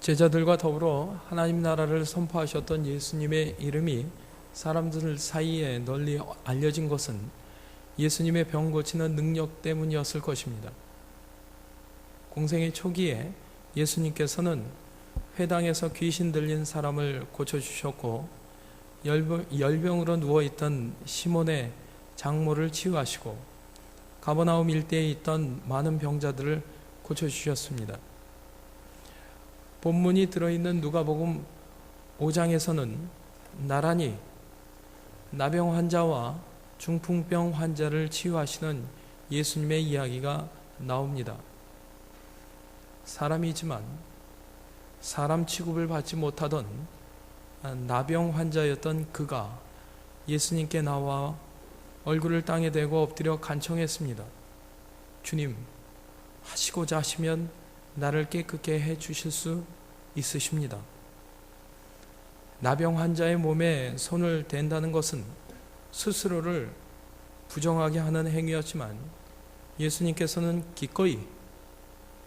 제자들과 더불어 하나님 나라를 선포하셨던 예수님의 이름이 사람들 사이에 널리 알려진 것은 예수님의 병 고치는 능력 때문이었을 것입니다. 공생의 초기에 예수님께서는 회당에서 귀신 들린 사람을 고쳐주셨고, 열병으로 누워있던 시몬의 장모를 치유하시고, 가버나움 일대에 있던 많은 병자들을 고쳐주셨습니다. 본문이 들어있는 누가복음 5장에서는 나란히 나병 환자와 중풍병 환자를 치유하시는 예수님의 이야기가 나옵니다. 사람이지만 사람 취급을 받지 못하던 나병 환자였던 그가 예수님께 나와 얼굴을 땅에 대고 엎드려 간청했습니다. 주님, 하시고자 하시면 나를 깨끗게 해 주실 수 있으십니다. 나병 환자의 몸에 손을 댄다는 것은 스스로를 부정하게 하는 행위였지만, 예수님께서는 기꺼이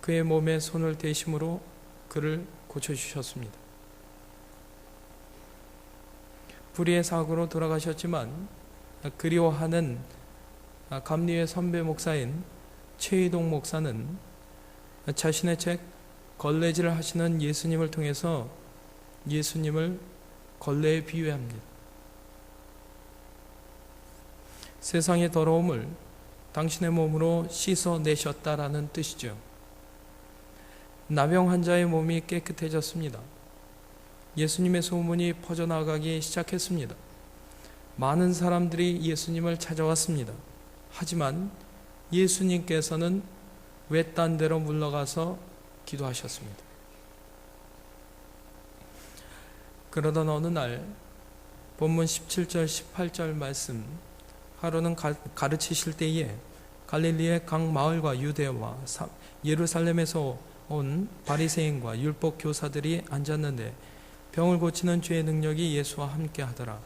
그의 몸에 손을 대심으로 그를 고쳐주셨습니다. 불의의 사고로 돌아가셨지만 그리워하는 감리의 선배 목사인 최희동 목사는 자신의 책 걸레질을 하시는 예수님을 통해서 예수님을 걸레에 비유합니다. 세상의 더러움을 당신의 몸으로 씻어내셨다라는 뜻이죠. 나병 환자의 몸이 깨끗해졌습니다. 예수님의 소문이 퍼져나가기 시작했습니다. 많은 사람들이 예수님을 찾아왔습니다. 하지만 예수님께서는 외딴 데로 물러가서 기도하셨습니다. 그러던 어느 날 본문 17절 18절 말씀, 하루는 가르치실 때에 갈릴리의 각 마을과 유대와 예루살렘에서 온 바리새인과 율법 교사들이 앉았는데 병을 고치는 주의 능력이 예수와 함께 하더라.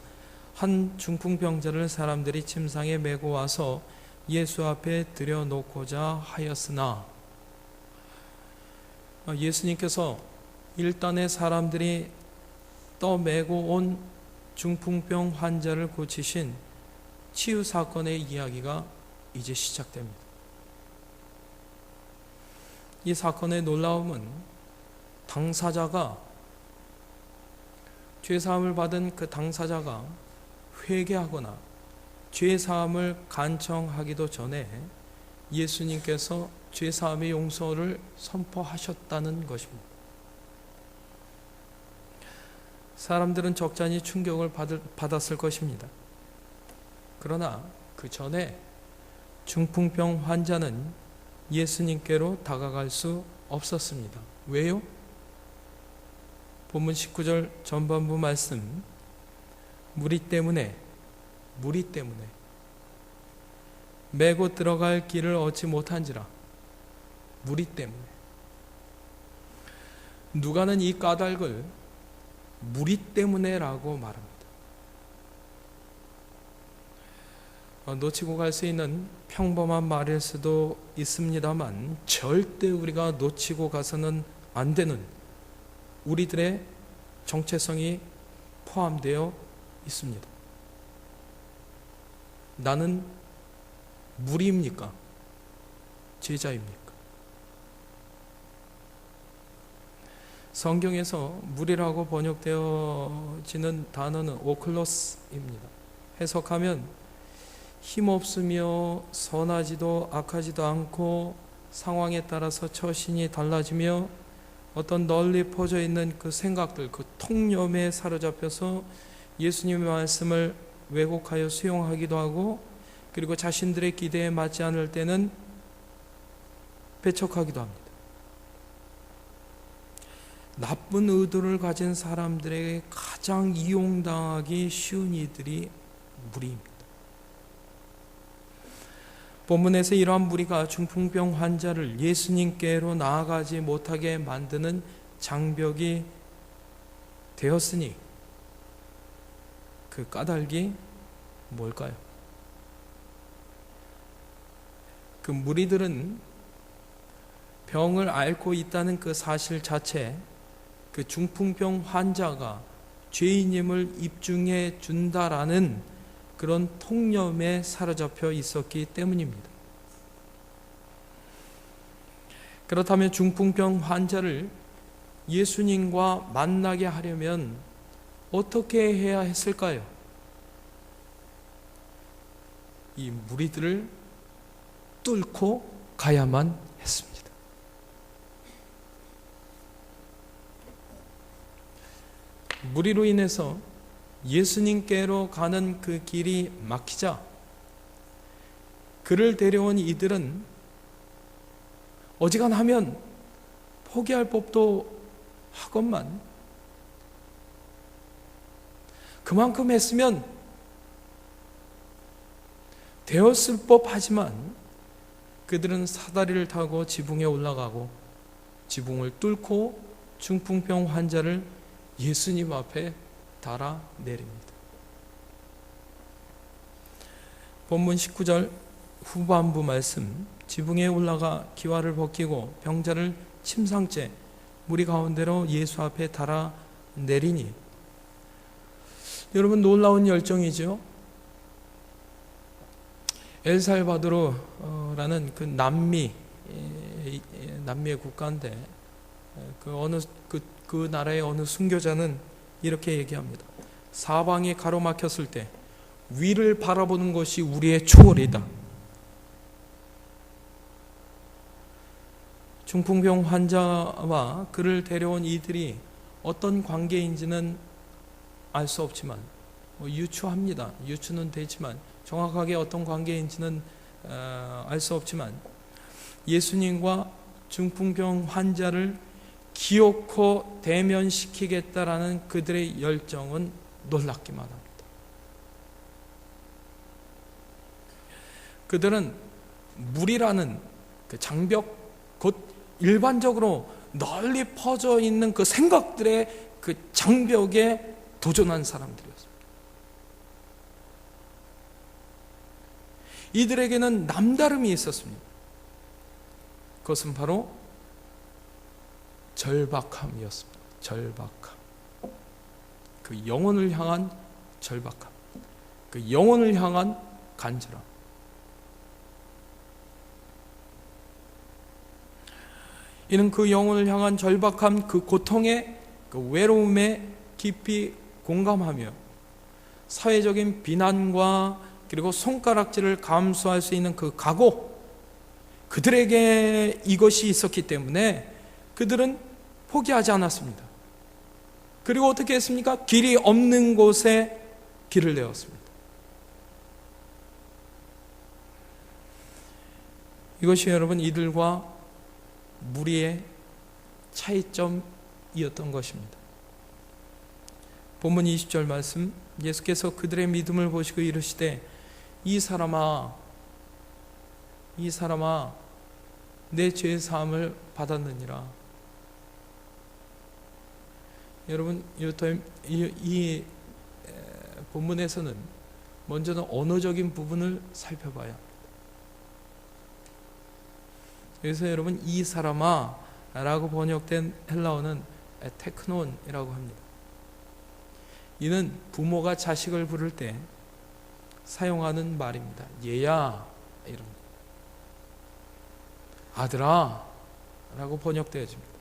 한 중풍병자를 사람들이 침상에 메고 와서 예수 앞에 들여놓고자 하였으나, 예수님께서 일단의 사람들이 떠메고 온 중풍병 환자를 고치신 치유 사건의 이야기가 이제 시작됩니다. 이 사건의 놀라움은 당사자가, 죄사함을 받은 그 당사자가 회개하거나 죄사함을 간청하기도 전에 예수님께서 죄사함의 용서를 선포하셨다는 것입니다. 사람들은 적잖이 충격을 받았을 것입니다. 그러나 그 전에 중풍병 환자는 예수님께로 다가갈 수 없었습니다. 왜요? 본문 19절 전반부 말씀, 무리 때문에 메고 들어갈 길을 얻지 못한지라. 무리 때문에. 누가는 이 까닭을 무리 때문에라고 말합니다. 놓치고 갈 수 있는 평범한 말일 수도 있습니다만, 절대 우리가 놓치고 가서는 안 되는 우리들의 정체성이 포함되어 있습니다. 나는 무리입니까? 제자입니까? 성경에서 무리라고 번역되어지는 단어는 오클로스입니다. 해석하면 힘없으며 선하지도 악하지도 않고 상황에 따라서 처신이 달라지며 어떤 널리 퍼져 있는 그 생각들, 그 통념에 사로잡혀서 예수님의 말씀을 왜곡하여 수용하기도 하고, 그리고 자신들의 기대에 맞지 않을 때는 배척하기도 합니다. 나쁜 의도를 가진 사람들에게 가장 이용당하기 쉬운 이들이 무리입니다. 본문에서 이러한 무리가 중풍병 환자를 예수님께로 나아가지 못하게 만드는 장벽이 되었으니 그 까닭이 뭘까요? 그 무리들은 병을 앓고 있다는 그 사실 자체, 그 중풍병 환자가 죄인임을 입증해 준다라는 그런 통념에 사로잡혀 있었기 때문입니다. 그렇다면 중풍병 환자를 예수님과 만나게 하려면 어떻게 해야 했을까요? 이 무리들을 뚫고 가야만 했습니다. 무리로 인해서 예수님께로 가는 그 길이 막히자 그를 데려온 이들은 어지간하면 포기할 법도 하건만 그만큼 했으면 되었을 법하지만 그들은 사다리를 타고 지붕에 올라가고 지붕을 뚫고 중풍병 환자를 예수님 앞에 달아내립니다. 본문 19절 후반부 말씀, 지붕에 올라가 기와를 벗기고 병자를 침상째 무리 가운데로 예수 앞에 달아내리니, 여러분 놀라운 열정이죠. 엘살바도르라는 그 남미의 국가인데 그 나라의 어느 순교자는 이렇게 얘기합니다. 사방이 가로막혔을 때 위를 바라보는 것이 우리의 초월이다. 중풍병 환자와 그를 데려온 이들이 어떤 관계인지는 알 수 없지만 유추합니다. 유추는 되지만 정확하게 어떤 관계인지는 알 수 없지만 예수님과 중풍병 환자를 기어코 대면시키겠다라는 그들의 열정은 놀랍기만 합니다. 그들은 물이라는 그 장벽, 곧 일반적으로 널리 퍼져 있는 그 생각들의 그 장벽에 도전한 사람들이었습니다. 이들에게는 남다름이 있었습니다. 그것은 바로 절박함이었습니다. 절박함. 그 영혼을 향한 절박함. 그 영혼을 향한 간절함. 이는 그 영혼을 향한 절박함, 그 고통에, 그 외로움에 깊이 공감하며 사회적인 비난과 그리고 손가락질을 감수할 수 있는 그 각오, 그들에게 이것이 있었기 때문에 그들은 포기하지 않았습니다. 그리고 어떻게 했습니까? 길이 없는 곳에 길을 내었습니다. 이것이 여러분 이들과 무리의 차이점이었던 것입니다. 본문 20절 말씀, 예수께서 그들의 믿음을 보시고 이르시되 이 사람아 내 죄 사함을 받았느니라. 여러분 이 본문에서는 먼저는 언어적인 부분을 살펴봐야 합니다. 그래서 여러분 이 사람아 라고 번역된 헬라어는 테크논이라고 합니다. 이는 부모가 자식을 부를 때 사용하는 말입니다. 얘야 이런 아들아 라고 번역되어집니다.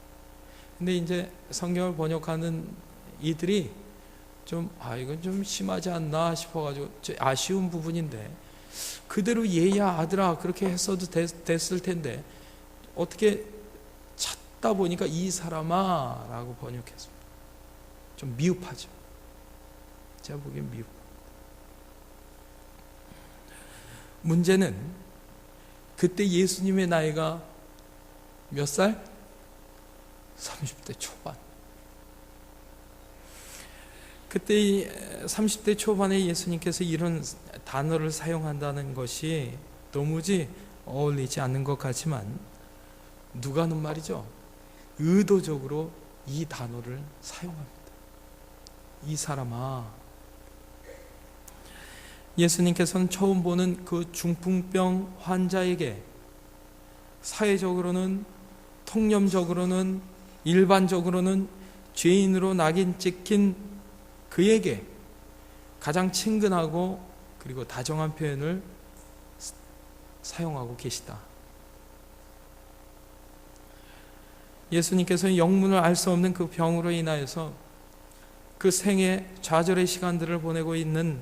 근데 이제 성경을 번역하는 이들이 이건 좀 심하지 않나 싶어가지고 아쉬운 부분인데, 그대로 얘야 아들아 그렇게 했어도 됐을 텐데 어떻게 찾다 보니까 이 사람아 라고 번역했습니다. 좀 미흡하죠. 제가 보기엔 미흡합니다. 문제는 그때 예수님의 나이가 몇 살? 30대 초반. 그때 30대 초반에 예수님께서 이런 단어를 사용한다는 것이 도무지 어울리지 않는 것 같지만 누가는 말이죠, 의도적으로 이 단어를 사용합니다. 이 사람아. 예수님께서는 처음 보는 그 중풍병 환자에게 사회적으로는, 통념적으로는, 일반적으로는 죄인으로 낙인 찍힌 그에게 가장 친근하고 그리고 다정한 표현을 사용하고 계시다. 예수님께서는 영문을 알 수 없는 그 병으로 인하여서 그 생애 좌절의 시간들을 보내고 있는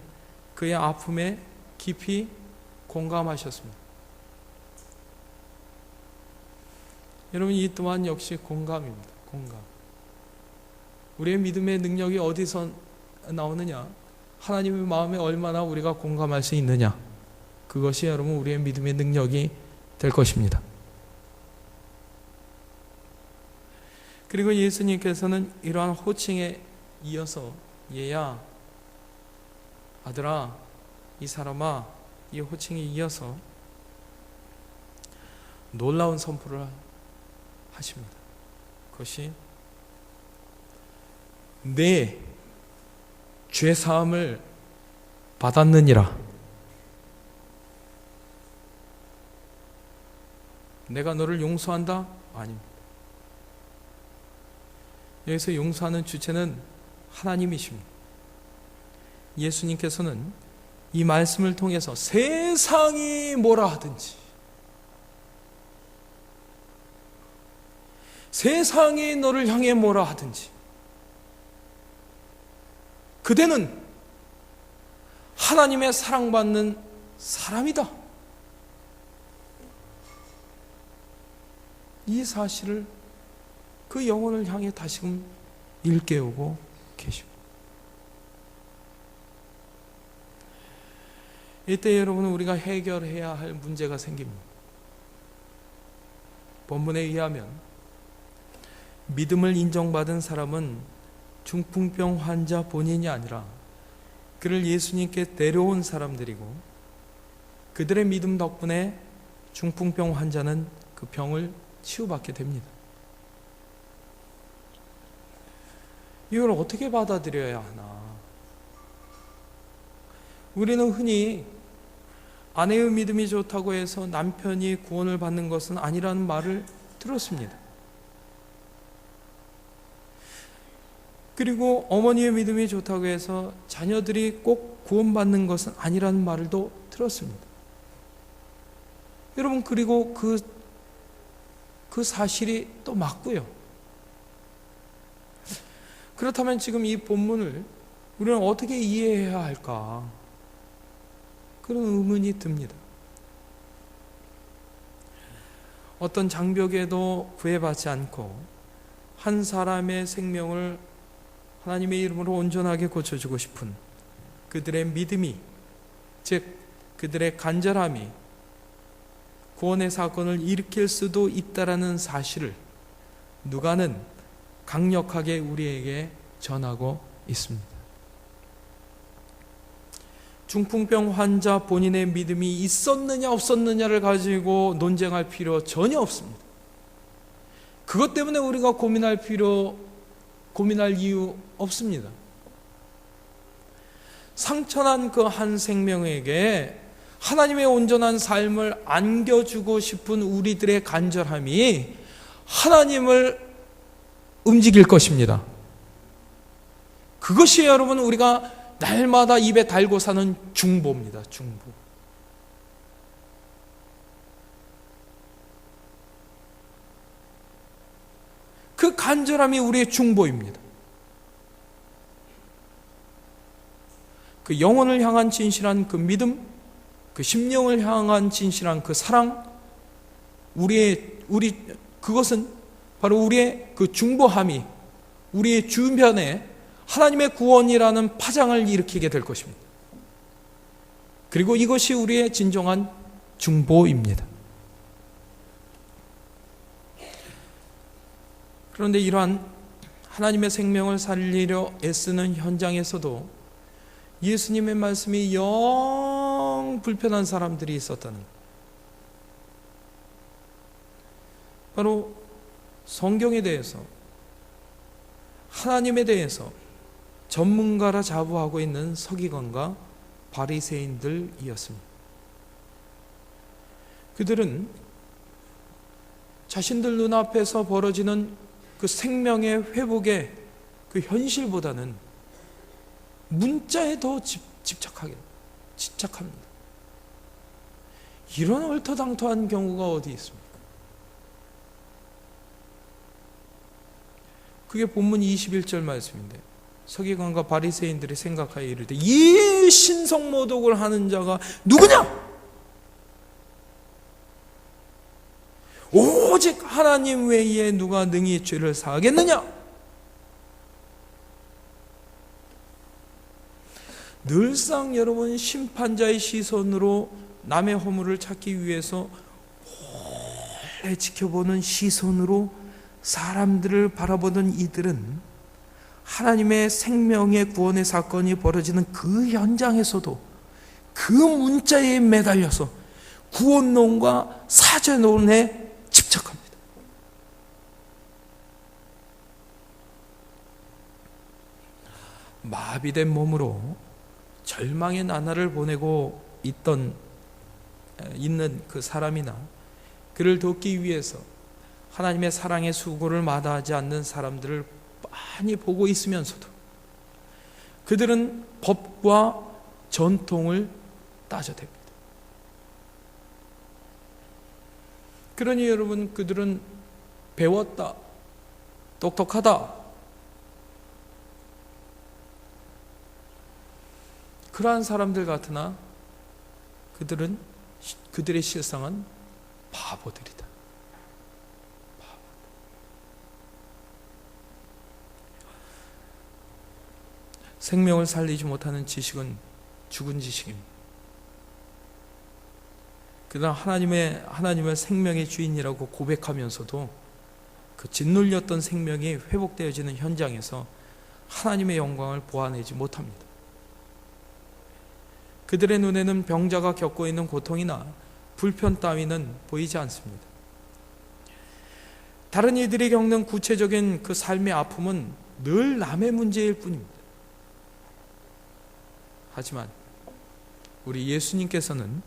그의 아픔에 깊이 공감하셨습니다. 여러분, 이 또한 역시 공감입니다. 공감. 우리의 믿음의 능력이 어디서 나오느냐? 하나님의 마음에 얼마나 우리가 공감할 수 있느냐? 그것이 여러분 우리의 믿음의 능력이 될 것입니다. 그리고 예수님께서는 이러한 호칭에 이어서 얘야, 아들아, 이 사람아, 이 호칭에 이어서 놀라운 선포를 하십니다. 그것이 내 죄사함을 받았느니라. 내가 너를 용서한다? 아닙니다. 여기서 용서하는 주체는 하나님이십니다. 예수님께서는 이 말씀을 통해서 세상이 뭐라 하든지, 세상이 너를 향해 뭐라 하든지, 그대는 하나님의 사랑받는 사람이다. 이 사실을 그 영혼을 향해 다시금 일깨우고 계십니다. 이때 여러분은 우리가 해결해야 할 문제가 생깁니다. 본문에 의하면 믿음을 인정받은 사람은 중풍병 환자 본인이 아니라 그를 예수님께 데려온 사람들이고, 그들의 믿음 덕분에 중풍병 환자는 그 병을 치유받게 됩니다. 이걸 어떻게 받아들여야 하나? 우리는 흔히 아내의 믿음이 좋다고 해서 남편이 구원을 받는 것은 아니라는 말을 들었습니다. 그리고 어머니의 믿음이 좋다고 해서 자녀들이 꼭 구원받는 것은 아니라는 말도 들었습니다. 여러분, 그리고 그 사실이 또 맞고요. 그렇다면 지금 이 본문을 우리는 어떻게 이해해야 할까? 그런 의문이 듭니다. 어떤 장벽에도 구애받지 않고 한 사람의 생명을 하나님의 이름으로 온전하게 고쳐주고 싶은 그들의 믿음이, 즉 그들의 간절함이 구원의 사건을 일으킬 수도 있다라는 사실을 누가는 강력하게 우리에게 전하고 있습니다. 중풍병 환자 본인의 믿음이 있었느냐 없었느냐를 가지고 논쟁할 필요 전혀 없습니다. 그것 때문에 우리가 고민할 이유 없습니다. 상처난 그 한 생명에게 하나님의 온전한 삶을 안겨주고 싶은 우리들의 간절함이 하나님을 움직일 것입니다. 그것이 여러분 우리가 날마다 입에 달고 사는 중보입니다. 중보. 그 간절함이 우리의 중보입니다. 그 영혼을 향한 진실한 그 믿음, 그 심령을 향한 진실한 그 사랑, 그것은 바로 우리의 그 중보함이 우리의 주변에 하나님의 구원이라는 파장을 일으키게 될 것입니다. 그리고 이것이 우리의 진정한 중보입니다. 그런데 이러한 하나님의 생명을 살리려 애쓰는 현장에서도 예수님의 말씀이 영 불편한 사람들이 있었다는 것. 바로 성경에 대해서, 하나님에 대해서 전문가라 자부하고 있는 서기관과 바리새인들이었습니다. 그들은 자신들 눈앞에서 벌어지는 그 생명의 회복에 그 현실보다는 문자에 더 집착합니다. 이런 얼토당토한 경우가 어디 있습니까? 그게 본문 21절 말씀인데, 서기관과 바리새인들이 생각하여 이르되 이 신성모독을 하는 자가 누구냐? 오직 하나님 외에 누가 능히 죄를 사하겠느냐? 늘상 여러분 심판자의 시선으로 남의 허물을 찾기 위해서 몰래 지켜보는 시선으로 사람들을 바라보던 이들은 하나님의 생명의 구원의 사건이 벌어지는 그 현장에서도 그 문자에 매달려서 구원론과 사죄론에 집착합니다. 마비된 몸으로 절망의 나날을 보내고 있는 그 사람이나 그를 돕기 위해서 하나님의 사랑의 수고를 마다하지 않는 사람들을 많이 보고 있으면서도 그들은 법과 전통을 따져댑니다. 그러니 여러분, 그들은 배웠다, 똑똑하다, 그러한 사람들 같으나 그들의 실상은 바보들이다. 생명을 살리지 못하는 지식은 죽은 지식입니다. 그러나 하나님을 생명의 주인이라고 고백하면서도 그 짓눌렸던 생명이 회복되어지는 현장에서 하나님의 영광을 보아내지 못합니다. 그들의 눈에는 병자가 겪고 있는 고통이나 불편 따위는 보이지 않습니다. 다른 이들이 겪는 구체적인 그 삶의 아픔은 늘 남의 문제일 뿐입니다. 하지만 우리 예수님께서는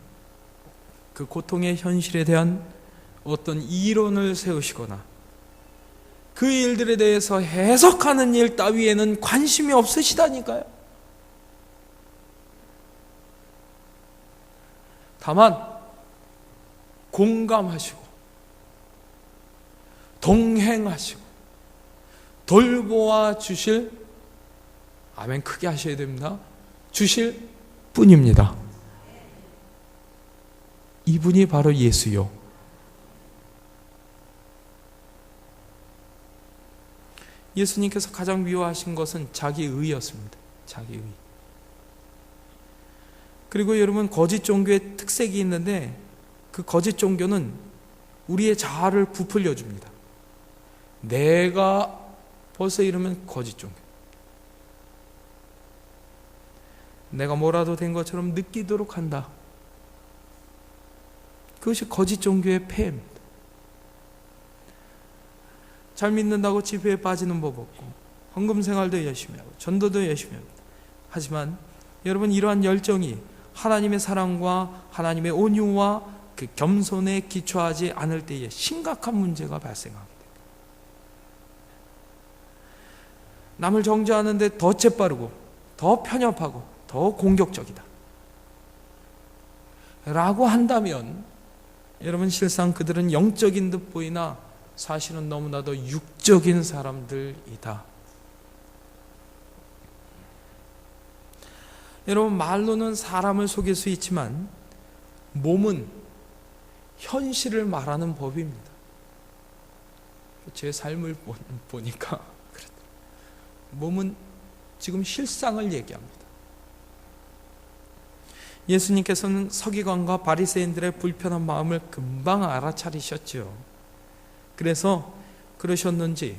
그 고통의 현실에 대한 어떤 이론을 세우시거나 그 일들에 대해서 해석하는 일 따위에는 관심이 없으시다니까요. 다만 공감하시고 동행하시고 돌보아 주실, 아멘 크게 하셔야 됩니다, 주실 뿐입니다. 이분이 바로 예수요. 예수님께서 가장 미워하신 것은 자기의였습니다. 자기의. 그리고 여러분, 거짓 종교의 특색이 있는데 그 거짓 종교는 우리의 자아를 부풀려 줍니다. 내가 벌써 이러면 거짓 종교. 내가 뭐라도 된 것처럼 느끼도록 한다. 그것이 거짓 종교의 폐해입니다. 잘 믿는다고 집회에 빠지는 법 없고 헌금 생활도 열심히 하고 전도도 열심히 합니다. 하지만 여러분, 이러한 열정이 하나님의 사랑과 하나님의 온유와 그 겸손에 기초하지 않을 때에 심각한 문제가 발생하게 됩니다. 남을 정죄하는데 더 재빠르고 더 편협하고 더 공격적이다 라고 한다면 여러분, 실상 그들은 영적인 듯 보이나 사실은 너무나도 육적인 사람들이다. 여러분, 말로는 사람을 속일 수 있지만 몸은 현실을 말하는 법입니다. 제 삶을 보니까 몸은 지금 실상을 얘기합니다. 예수님께서는 서기관과 바리새인들의 불편한 마음을 금방 알아차리셨죠. 그래서 그러셨는지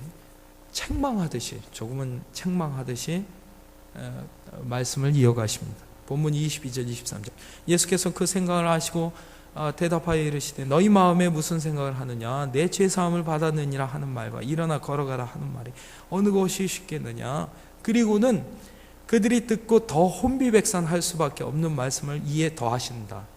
조금은 책망하듯이 말씀을 이어가십니다. 본문 22절 23절. 예수께서 그 생각을 하시고 대답하여 이르시되 너희 마음에 무슨 생각을 하느냐, 내 죄사함을 받았느니라 하는 말과 일어나 걸어가라 하는 말이 어느 것이 쉽겠느냐. 그리고는 그들이 듣고 더 혼비백산할 수밖에 없는 말씀을 이에 더하신다.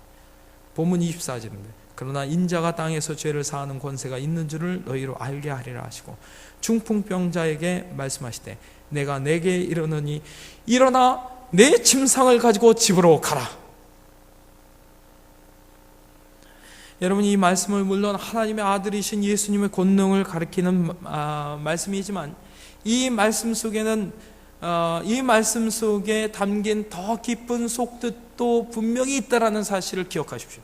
본문 24절인데 그러나 인자가 땅에서 죄를 사하는 권세가 있는 줄을 너희로 알게 하리라 하시고 중풍병자에게 말씀하시되 내가 내게 이르노니 일어나 내 침상을 가지고 집으로 가라. 여러분, 이 말씀을 물론 하나님의 아들이신 예수님의 권능을 가리키는 말씀이지만 이 말씀 속에는 이 말씀 속에 담긴 더 깊은 속뜻도 분명히 있다라는 사실을 기억하십시오.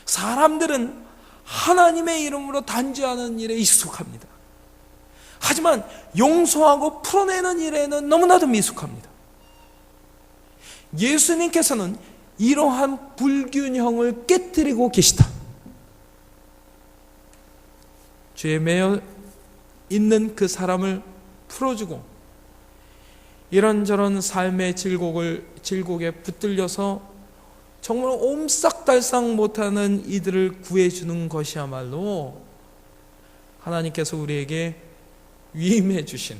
사람들은 하나님의 이름으로 단죄하는 일에 익숙합니다. 하지만 용서하고 풀어내는 일에는 너무나도 미숙합니다. 예수님께서는 이러한 불균형을 깨뜨리고 계시다. 죄에 매여 있는 그 사람을 풀어주고 이런저런 삶의 질곡에 붙들려서 정말 옴싹달싹 못하는 이들을 구해주는 것이야말로 하나님께서 우리에게 위임해 주신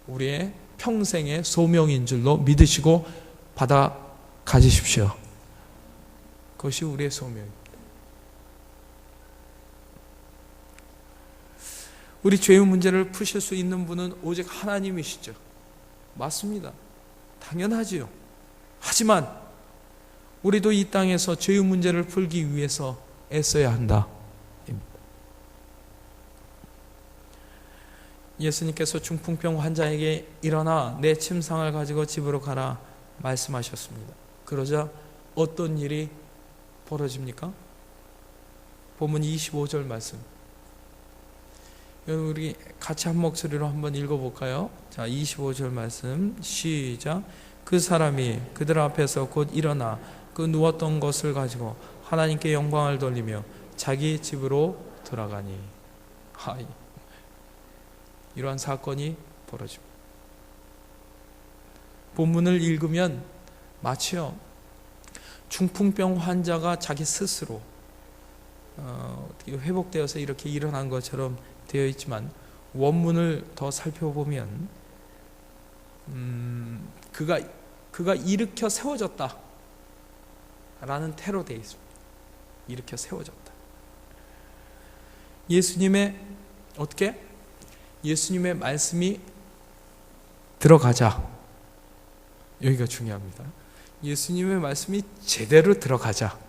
우리의 평생의 소명인 줄로 믿으시고 받아 가지십시오. 그것이 우리의 소명입니다. 우리 죄의 문제를 푸실 수 있는 분은 오직 하나님이시죠. 맞습니다. 당연하지요. 하지만 우리도 이 땅에서 죄의 문제를 풀기 위해서 애써야 한다. 예수님께서 중풍병 환자에게 일어나 내 침상을 가지고 집으로 가라 말씀하셨습니다. 그러자 어떤 일이 벌어집니까? 본문 25절 말씀. 여러분, 우리 같이 한 목소리로 한번 읽어볼까요? 자, 25절 말씀 시작. 그 사람이 그들 앞에서 곧 일어나 그 누웠던 것을 가지고 하나님께 영광을 돌리며 자기 집으로 돌아가니. 이러한 사건이 벌어집니다. 본문을 읽으면 마치요 중풍병 환자가 자기 스스로 회복되어서 이렇게 일어난 것처럼 되어 있지만 원문을 더 살펴보면 그가 일으켜 세워졌다 라는 태로 되어 있습니다. 일으켜 세워졌다. 예수님의 말씀이 들어가자. 여기가 중요합니다. 예수님의 말씀이 제대로 들어가자.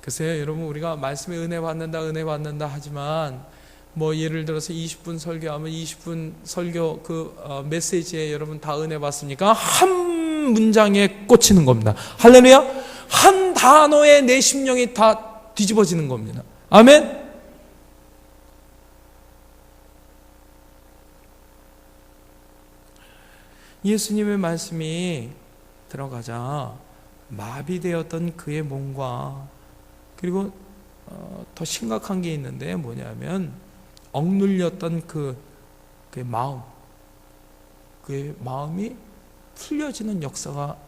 글쎄요, 여러분, 우리가 말씀에 은혜 받는다 하지만 예를 들어서 20분 설교하면 20분 설교 메시지에 여러분 다 은혜 받습니까? 한 문장에 꽂히는 겁니다. 할렐루야! 한 단어에 내 심령이 다 뒤집어지는 겁니다. 아멘? 예수님의 말씀이 들어가자 마비되었던 그의 몸과 그리고 더 심각한 게 있는데 뭐냐면 억눌렸던 그의 마음이 풀려지는 역사가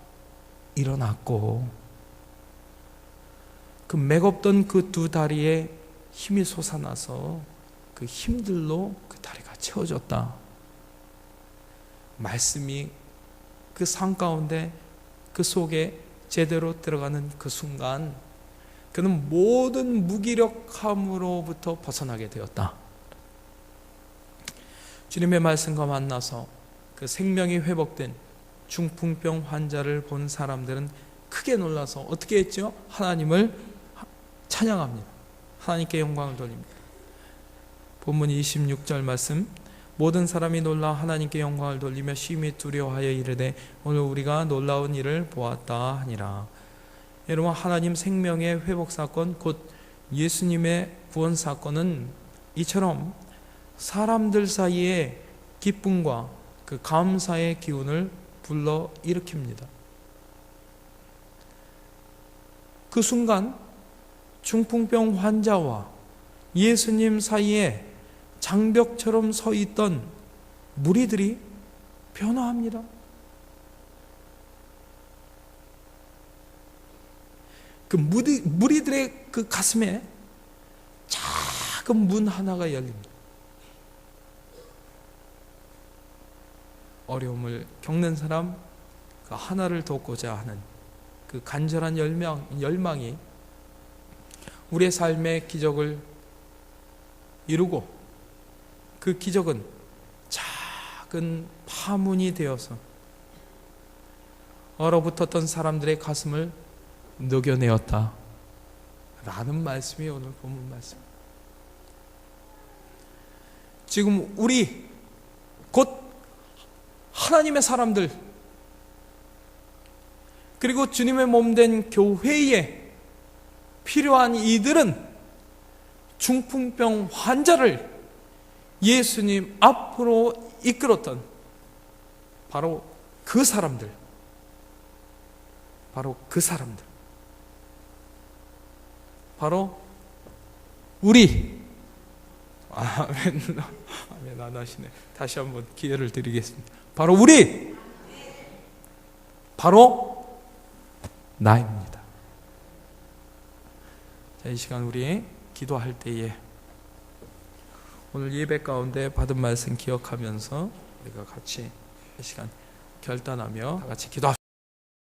일어났고 그 맥없던 그 두 다리에 힘이 솟아나서 그 힘들로 그 다리가 채워졌다. 말씀이 그 상 가운데 그 속에 제대로 들어가는 그 순간 그는 모든 무기력함으로부터 벗어나게 되었다. 주님의 말씀과 만나서 그 생명이 회복된 중풍병 환자를 본 사람들은 크게 놀라서 어떻게 했죠? 하나님을 찬양합니다. 하나님께 영광을 돌립니다. 본문 26절 말씀. 모든 사람이 놀라 하나님께 영광을 돌리며 심히 두려워하여 이르되 오늘 우리가 놀라운 일을 보았다 하니라. 여러분, 하나님 생명의 회복 사건, 곧 예수님의 구원 사건은 이처럼 사람들 사이에 기쁨과 그 감사의 기운을 불러 일으킵니다. 그 순간 중풍병 환자와 예수님 사이에 장벽처럼 서 있던 무리들이 변화합니다. 그 무리들의 그 가슴에 작은 문 하나가 열립니다. 어려움을 겪는 사람, 그 하나를 돕고자 하는 그 간절한 열망이 우리의 삶의 기적을 이루고 그 기적은 작은 파문이 되어서 얼어붙었던 사람들의 가슴을 녹여내었다 라는 말씀이 오늘 본문 말씀. 지금 우리 곧 하나님의 사람들, 그리고 주님의 몸된 교회에 필요한 이들은 중풍병 환자를 예수님 앞으로 이끌었던 바로 그 사람들, 바로 우리. 아멘 안 하시네. 다시 한번 기회를 드리겠습니다. 바로 우리, 바로 나입니다. 자, 이 시간 우리 기도할 때에 오늘 예배 가운데 받은 말씀 기억하면서 우리가 같이 이 시간 결단하며 다 같이 기도합시다.